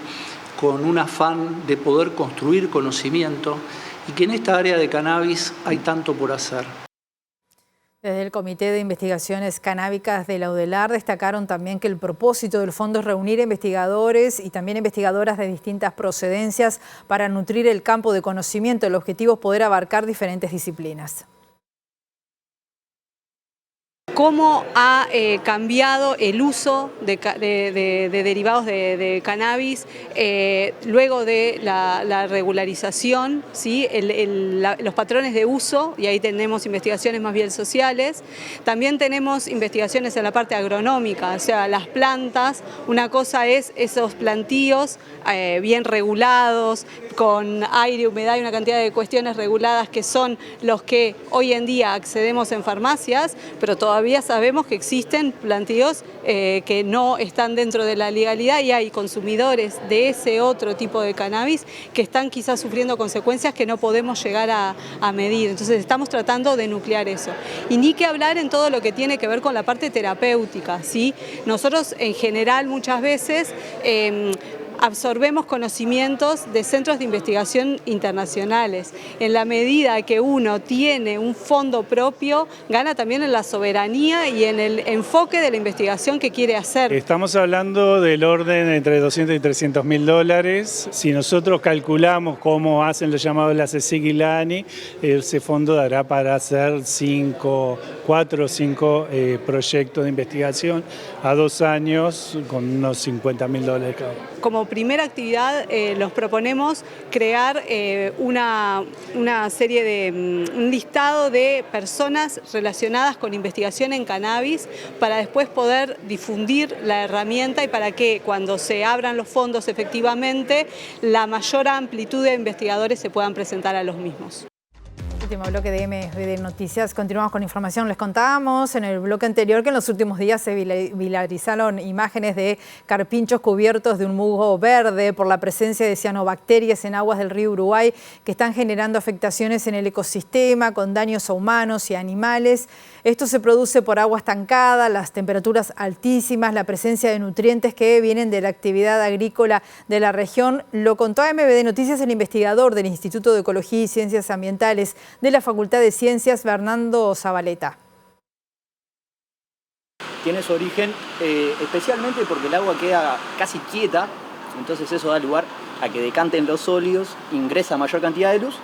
con un afán de poder construir conocimiento, y que en esta área de cannabis hay tanto por hacer.
Desde el Comité de Investigaciones Canábicas de la UDELAR destacaron también que el propósito del fondo es reunir investigadores y también investigadoras de distintas procedencias para nutrir el campo de conocimiento. El objetivo es poder abarcar diferentes disciplinas.
¿Cómo ha cambiado el uso de derivados de cannabis luego de la regularización, ¿sí? Los patrones de uso, y ahí tenemos investigaciones más bien sociales. También tenemos investigaciones en la parte agronómica, o sea, las plantas. Una cosa es esos plantíos bien regulados, con aire, humedad y una cantidad de cuestiones reguladas que son los que hoy en día accedemos en farmacias, pero todavía sabemos que existen plantíos que no están dentro de la legalidad y hay consumidores de ese otro tipo de cannabis que están quizás sufriendo consecuencias que no podemos llegar a medir. Entonces estamos tratando de nuclear eso. Y ni que hablar en todo lo que tiene que ver con la parte terapéutica, ¿sí? Nosotros en general muchas veces absorbemos conocimientos de centros de investigación internacionales. En la medida que uno tiene un fondo propio, gana también en la soberanía y en el enfoque de la investigación que quiere hacer.
Estamos hablando del orden entre 200 y 300 mil dólares. Si nosotros calculamos cómo hacen los llamados la CSIC y la ANI, ese fondo dará para hacer 4 o 5 proyectos de investigación a 2 años con unos 50 mil dólares cada uno.
Como primera actividad los proponemos crear una serie de un listado de personas relacionadas con investigación en cannabis para después poder difundir la herramienta y para que cuando se abran los fondos efectivamente la mayor amplitud de investigadores se puedan presentar a los mismos.
Último bloque de MVD Noticias. Continuamos con información. Les contábamos en el bloque anterior que en los últimos días se viralizaron imágenes de carpinchos cubiertos de un musgo verde por la presencia de cianobacterias en aguas del río Uruguay que están generando afectaciones en el ecosistema con daños a humanos y animales. Esto se produce por agua estancada, las temperaturas altísimas, la presencia de nutrientes que vienen de la actividad agrícola de la región. Lo contó a MVD Noticias el investigador del Instituto de Ecología y Ciencias Ambientales de la Facultad de Ciencias, Fernando Zabaleta.
Tiene su origen especialmente porque el agua queda casi quieta, entonces eso da lugar a que decanten los sólidos, ingresa mayor cantidad de luz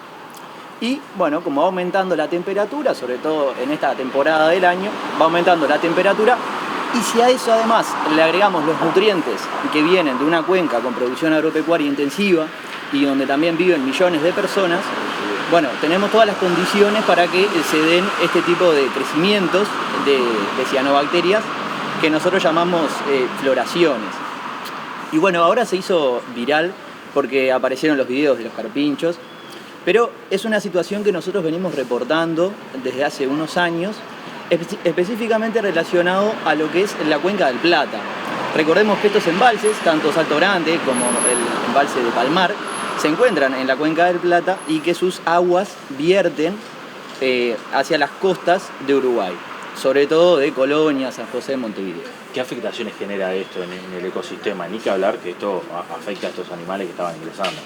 y, bueno, como va aumentando la temperatura, sobre todo en esta temporada del año, va aumentando la temperatura y si a eso además le agregamos los nutrientes que vienen de una cuenca con producción agropecuaria intensiva y donde también viven millones de personas, bueno, tenemos todas las condiciones para que se den este tipo de crecimientos de cianobacterias que nosotros llamamos floraciones. Y bueno, ahora se hizo viral porque aparecieron los videos de los carpinchos, pero es una situación que nosotros venimos reportando desde hace unos años, específicamente relacionado a lo que es la Cuenca del Plata. Recordemos que estos embalses, tanto Salto Grande como el embalse de Palmar, se encuentran en la Cuenca del Plata y que sus aguas vierten hacia las costas de Uruguay, sobre todo de Colonia, San José, Montevideo.
¿Qué afectaciones genera esto en el ecosistema? Ni que hablar que esto afecta a estos animales que estaban ingresando.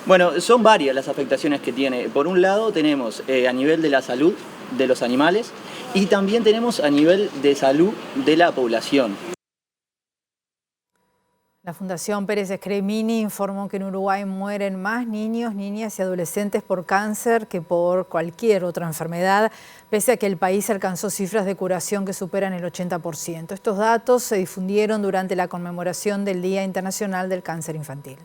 Bueno, son varias las afectaciones que tiene. Por un lado tenemos a nivel de la salud de los animales y también tenemos a nivel de salud de la población.
La Fundación Pérez Scremini informó que en Uruguay mueren más niños, niñas y adolescentes por cáncer que por cualquier otra enfermedad, pese a que el país alcanzó cifras de curación que superan el 80%. Estos datos se difundieron durante la conmemoración del Día Internacional del Cáncer Infantil.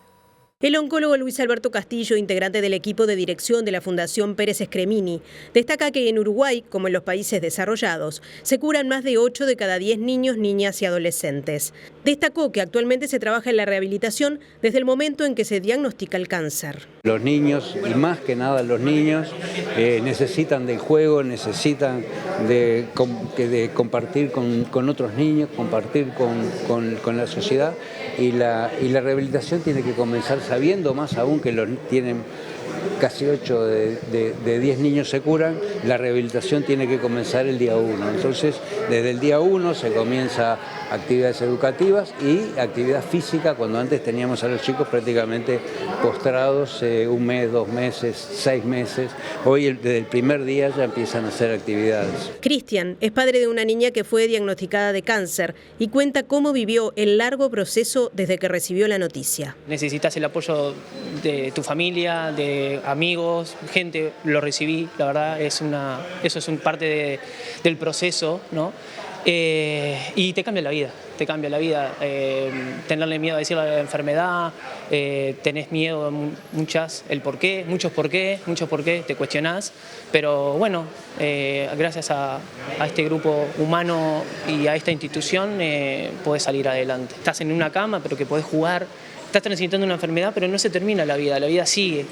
El oncólogo Luis Alberto Castillo, integrante del equipo de dirección de la Fundación Pérez Scremini, destaca que en Uruguay, como en los países desarrollados, se curan más de 8 de cada 10 niños, niñas y adolescentes. Destacó que actualmente se trabaja en la rehabilitación desde el momento en que se diagnostica el cáncer.
Los niños, y más que nada los niños, necesitan del juego, necesitan de compartir con otros niños, compartir con la sociedad, y la rehabilitación tiene que comenzar sabiendo más aún que tienen casi 8 de 10 niños se curan, la rehabilitación tiene que comenzar el día 1. Entonces, desde el día 1 se comienza actividades educativas y actividad física, cuando antes teníamos a los chicos prácticamente postrados 1 mes, 2 meses, 6 meses. Hoy, desde el primer día, ya empiezan a hacer actividades.
Cristian es padre de una niña que fue diagnosticada de cáncer y cuenta cómo vivió el largo proceso desde que recibió la noticia.
Necesitas el apoyo de tu familia, de amigos, gente, lo recibí, la verdad, eso es parte del proceso, ¿no? Y te cambia la vida, tenerle miedo a decir la enfermedad, tenés miedo muchos por qué, te cuestionás, pero bueno, gracias a este grupo humano y a esta institución podés salir adelante. Estás en una cama, pero que podés jugar. Estás transitando una enfermedad, pero no se termina la vida sigue,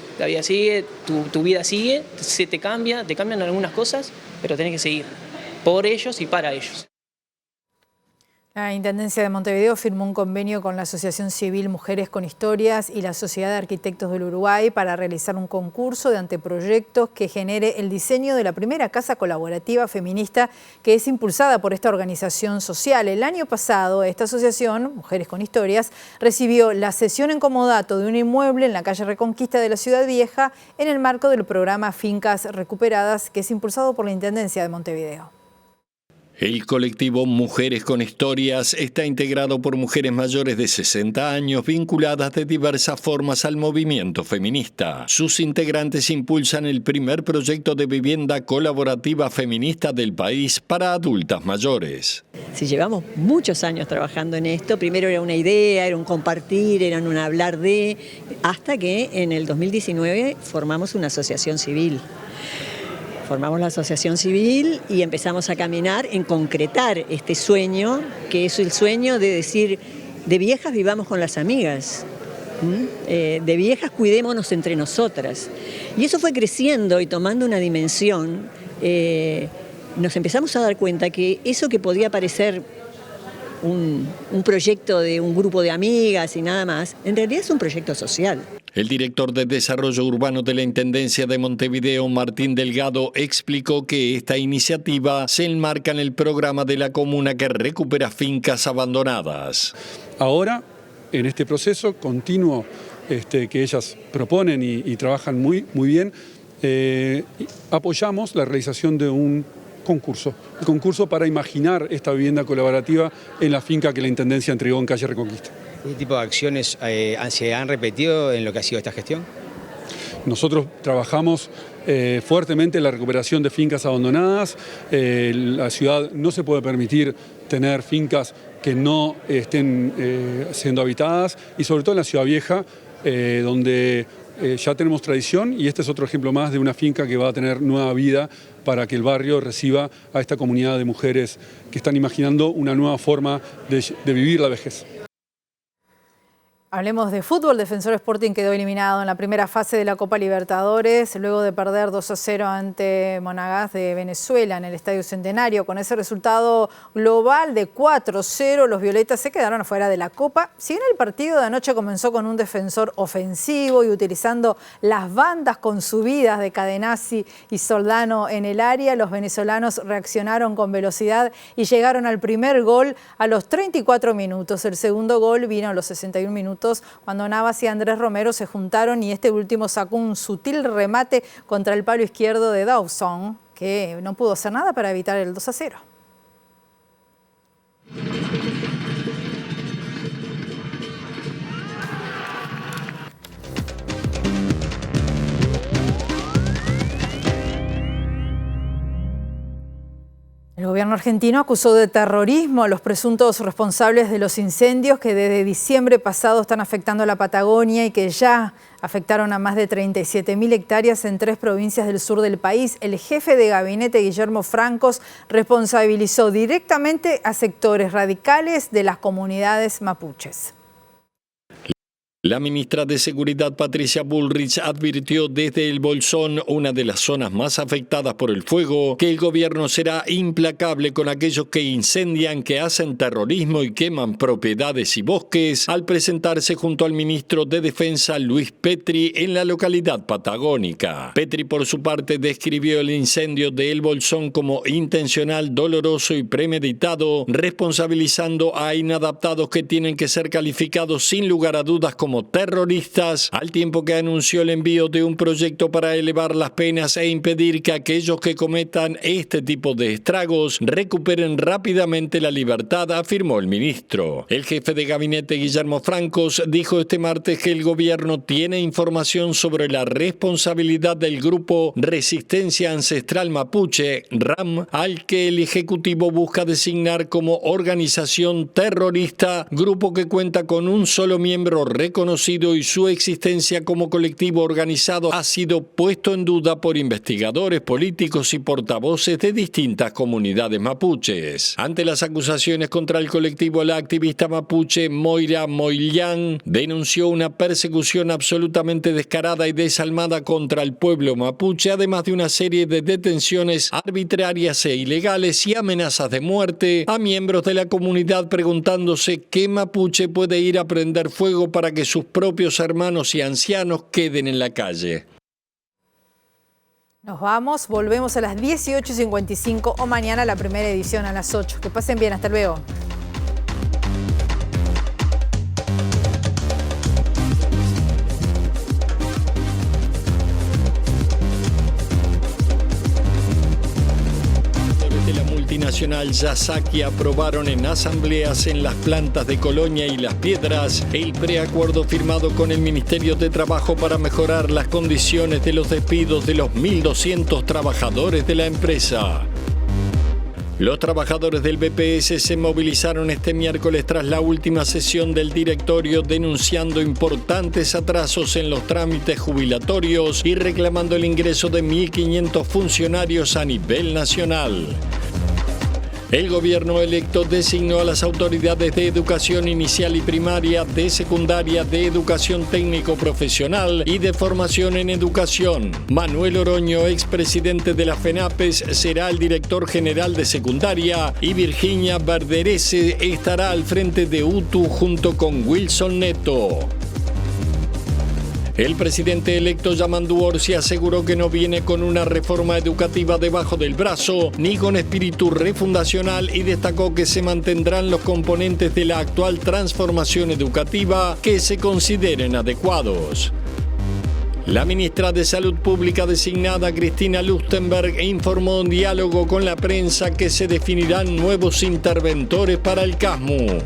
tu vida sigue, te cambian algunas cosas, pero tenés que seguir, por ellos y para ellos.
La Intendencia de Montevideo firmó un convenio con la Asociación Civil Mujeres con Historias y la Sociedad de Arquitectos del Uruguay para realizar un concurso de anteproyectos que genere el diseño de la primera casa colaborativa feminista que es impulsada por esta organización social. El año pasado, esta asociación, Mujeres con Historias, recibió la cesión en comodato de un inmueble en la calle Reconquista de la Ciudad Vieja en el marco del programa Fincas Recuperadas, que es impulsado por la Intendencia de Montevideo.
El colectivo Mujeres con Historias está integrado por mujeres mayores de 60 años vinculadas de diversas formas al movimiento feminista. Sus integrantes impulsan el primer proyecto de vivienda colaborativa feminista del país para adultas mayores.
Si llevamos muchos años trabajando en esto, primero era una idea, era un compartir, era un hablar de, hasta que en el 2019 formamos una asociación civil. Formamos la asociación civil y empezamos a caminar en concretar este sueño, que es el sueño de decir, de viejas vivamos con las amigas, de viejas cuidémonos entre nosotras. Y eso fue creciendo y tomando una dimensión, nos empezamos a dar cuenta que eso que podía parecer un proyecto de un grupo de amigas y nada más, en realidad es un proyecto social.
El director de Desarrollo Urbano de la Intendencia de Montevideo, Martín Delgado, explicó que esta iniciativa se enmarca en el programa de la comuna que recupera fincas abandonadas.
Ahora, en este proceso continuo que ellas proponen y trabajan muy bien, apoyamos la realización de un concurso para imaginar esta vivienda colaborativa en la finca que la Intendencia entregó en calle Reconquista.
¿Qué tipo de acciones se han repetido en lo que ha sido esta gestión?
Nosotros trabajamos fuertemente en la recuperación de fincas abandonadas. La ciudad no se puede permitir tener fincas que no estén siendo habitadas, y sobre todo en la Ciudad Vieja, donde ya tenemos tradición y este es otro ejemplo más de una finca que va a tener nueva vida para que el barrio reciba a esta comunidad de mujeres que están imaginando una nueva forma de vivir la vejez.
Hablemos de fútbol. Defensor Sporting quedó eliminado en la primera fase de la Copa Libertadores luego de perder 2-0 ante Monagas de Venezuela en el Estadio Centenario. Con ese resultado global de 4-0, los violetas se quedaron afuera de la Copa. Si bien el partido de anoche comenzó con un defensor ofensivo y utilizando las bandas con subidas de Cadenazzi y Soldano en el área, los venezolanos reaccionaron con velocidad y llegaron al primer gol a los 34 minutos. El segundo gol vino a los 61 minutos cuando Navas y Andrés Romero se juntaron y este último sacó un sutil remate contra el palo izquierdo de Dawson, que no pudo hacer nada para evitar el 2-0. El gobierno argentino acusó de terrorismo a los presuntos responsables de los incendios que desde diciembre pasado están afectando a la Patagonia y que ya afectaron a más de 37.000 hectáreas en 3 provincias del sur del país. El jefe de gabinete, Guillermo Francos, responsabilizó directamente a sectores radicales de las comunidades mapuches.
La ministra de Seguridad, Patricia Bullrich, advirtió desde El Bolsón, una de las zonas más afectadas por el fuego, que el gobierno será implacable con aquellos que incendian, que hacen terrorismo y queman propiedades y bosques, al presentarse junto al ministro de Defensa, Luis Petri, en la localidad patagónica. Petri, por su parte, describió el incendio de El Bolsón como intencional, doloroso y premeditado, responsabilizando a inadaptados que tienen que ser calificados sin lugar a dudas como terroristas, al tiempo que anunció el envío de un proyecto para elevar las penas e impedir que aquellos que cometan este tipo de estragos recuperen rápidamente la libertad, afirmó el ministro. El jefe de gabinete, Guillermo Francos, dijo este martes que el gobierno tiene información sobre la responsabilidad del grupo Resistencia Ancestral Mapuche, RAM, al que el Ejecutivo busca designar como organización terrorista, grupo que cuenta con un solo miembro reconocido y su existencia como colectivo organizado ha sido puesto en duda por investigadores, políticos y portavoces de distintas comunidades mapuches. Ante las acusaciones contra el colectivo, la activista mapuche Moira Moillán denunció una persecución absolutamente descarada y desalmada contra el pueblo mapuche, además de una serie de detenciones arbitrarias e ilegales y amenazas de muerte a miembros de la comunidad, preguntándose qué mapuche puede ir a prender fuego para que sus propios hermanos y ancianos queden en la calle.
Nos vamos, volvemos a las 18:55 o mañana la primera edición a las 8. Que pasen bien, hasta luego.
Multinacional Yazaki aprobaron en asambleas en las plantas de Colonia y Las Piedras el preacuerdo firmado con el Ministerio de Trabajo para mejorar las condiciones de los despidos de los 1.200 trabajadores de la empresa. Los trabajadores del BPS se movilizaron este miércoles tras la última sesión del directorio, denunciando importantes atrasos en los trámites jubilatorios y reclamando el ingreso de 1.500 funcionarios a nivel nacional. El gobierno electo designó a las autoridades de educación inicial y primaria, de secundaria, de educación técnico-profesional y de formación en educación. Manuel Oroño, expresidente de la FENAPES, será el director general de secundaria y Virginia Verderese estará al frente de UTU junto con Wilson Neto. El presidente electo Yamandu Orsi aseguró que no viene con una reforma educativa debajo del brazo ni con espíritu refundacional y destacó que se mantendrán los componentes de la actual transformación educativa que se consideren adecuados. La ministra de Salud Pública designada, Cristina Lustenberg, informó en diálogo con la prensa que se definirán nuevos interventores para el CASMU.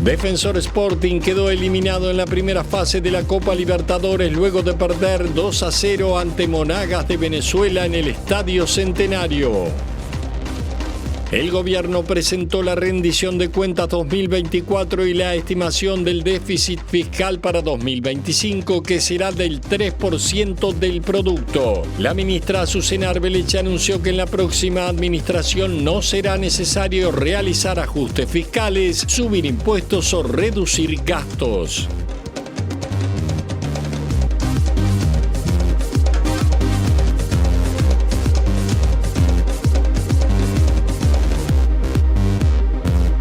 Defensor Sporting quedó eliminado en la primera fase de la Copa Libertadores luego de perder 2-0 ante Monagas de Venezuela en el Estadio Centenario. El gobierno presentó la rendición de cuentas 2024 y la estimación del déficit fiscal para 2025, que será del 3% del producto. La ministra Azucena Arbeleche anunció que en la próxima administración no será necesario realizar ajustes fiscales, subir impuestos o reducir gastos.